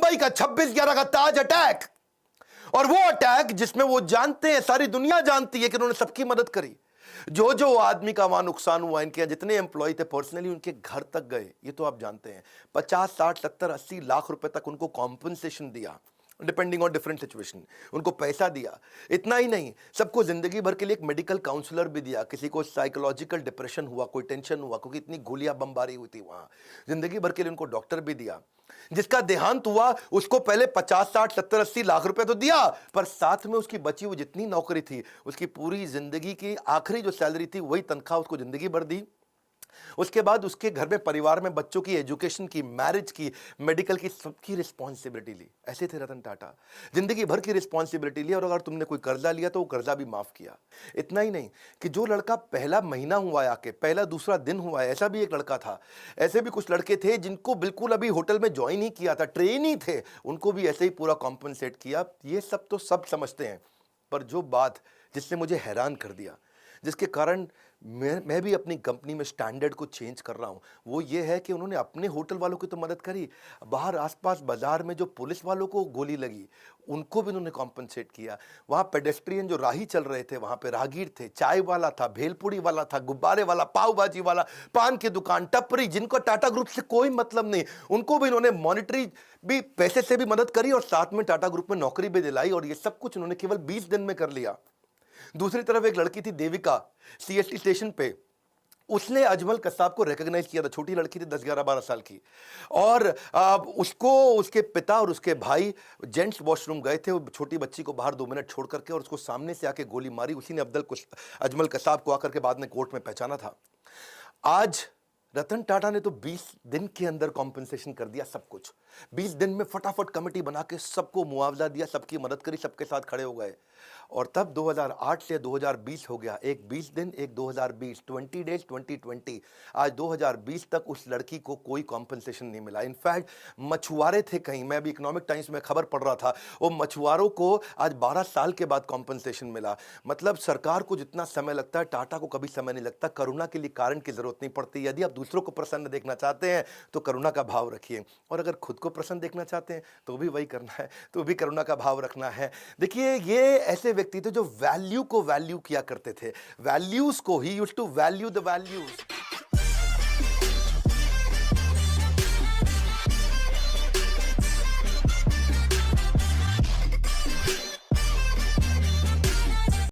मुंबई का 26/11 का ताज अटैक, और वो अटैक जिसमें वो जानते हैं, सारी दुनिया जानती है कि उन्होंने सबकी मदद करी। जो जो आदमी का वहां नुकसान हुआ, इनके जितने एम्प्लॉय थे पर्सनली उनके घर तक गए, ये तो आप जानते हैं। 50, 60, 70, 80 लाख रुपए तक उनको कॉम्पनसेशन दिया, डिपेंडिंग ऑन डिफरेंट सिचुएशन, उनको पैसा दिया। इतना ही नहीं, सबको जिंदगी भर के लिए एक मेडिकल काउंसलर भी दिया। किसी को साइकोलॉजिकल डिप्रेशन हुआ, कोई टेंशन हुआ, क्योंकि इतनी गोलियां बमबारी हुई थी वहां, जिंदगी भर के लिए उनको डॉक्टर भी दिया। जिसका देहांत हुआ उसको पहले 50, 60, 70, 80 लाख रुपए तो दिया, पर साथ में उसकी बची हुई जितनी नौकरी थी, उसकी पूरी जिंदगी की आखिरी जो सैलरी थी वही तनख्वाह उसको जिंदगी भर दी। उसके बाद उसके घर में, परिवार में बच्चों की एजुकेशन की, मैरिज की, मेडिकल की, सबकी रिस्पॉन्सिबिलिटी ली। ऐसे थे रतन टाटा, जिंदगी भर की रिस्पॉन्सिबिलिटी ली, और अगर तुमने कोई कर्जा लिया तो वो कर्जा भी माफ किया। इतना ही नहीं कि जो लड़का पहला महीना हुआ है आके, पहला दूसरा दिन हुआ है, ऐसा भी एक लड़का था। ऐसे भी कुछ लड़के थे जिनको बिल्कुल अभी होटल में ज्वाइन ही किया था, ट्रेन ही थे, उनको भी ऐसे ही पूरा कॉम्पनसेट किया। ये सब तो सब समझते हैं, पर जो बात जिसने मुझे हैरान कर दिया, जिसके कारण मैं भी अपनी कंपनी में स्टैंडर्ड को चेंज कर रहा हूं, वो ये है कि उन्होंने अपने होटल वालों की तो मदद करी, बाहर आसपास बाजार में जो पुलिस वालों को गोली लगी उनको भी उन्होंने कॉम्पनसेट किया। वहां पेडेस्ट्रियन जो राही चल रहे थे, वहां पे राहगीर थे, चाय वाला था, भेलपुड़ी वाला था, गुब्बारे वाला, पाव भाजी वाला, पान की दुकान, टपरी, जिनको टाटा ग्रुप से कोई मतलब नहीं, उनको भी इन्होंने मॉनिटरी भी, पैसे से भी मदद करी, और साथ में टाटा ग्रुप में नौकरी भी दिलाई। और ये सब कुछ उन्होंने केवल 20 दिन में कर लिया। दूसरी तरफ एक लड़की थी देविका, सीएसटी स्टेशन पे, उसने अजमल कसाब को रिकॉग्नाइज किया था। छोटी लड़की थी, 10, 11, 12 साल की, और उसको उसके पिता और उसके भाई जेंट्स वॉशरूम गए थे, छोटी बच्ची को बाहर 2 मिनट छोड़ करके, और उसको सामने से आके गोली मारी। उसी ने अजमल कसाब को आकर के बाद में कोर्ट में पहचाना था। आज रतन टाटा ने तो 20 दिन के अंदर कॉम्पनसेशन कर दिया सब कुछ। 20 दिन में फटाफट कमेटी बना के सबको मुआवजा दिया, सबकी मदद करी, सबके साथ खड़े हो गए। और तब 2008 से 2020 हो गया, एक 20 दिन, एक 2020, 20 डेज, 2020। आज 2020 तक उस लड़की को कोई कॉम्पनसेशन नहीं मिला। इनफैक्ट मछुआरे थे कहीं, मैं अभी इकोनॉमिक टाइम्स में खबर पढ़ रहा था, वो मछुआरों को आज 12 साल के बाद कॉम्पनसेशन मिला। मतलब सरकार को जितना समय लगता है, टाटा को कभी समय नहीं लगता। करुणा के लिए कारण की जरूरत नहीं पड़ती। यदि आप दूसरों को प्रसन्न देखना चाहते हैं तो करुणा का भाव रखिए, और अगर खुद को प्रसन्न देखना चाहते हैं तो भी वही करना है, तो भी करुणा का भाव रखना है। देखिए, ये ऐसे व्यक्ति थे जो वैल्यू को वैल्यू किया करते थे, वैल्यूज को ही, used to value the values.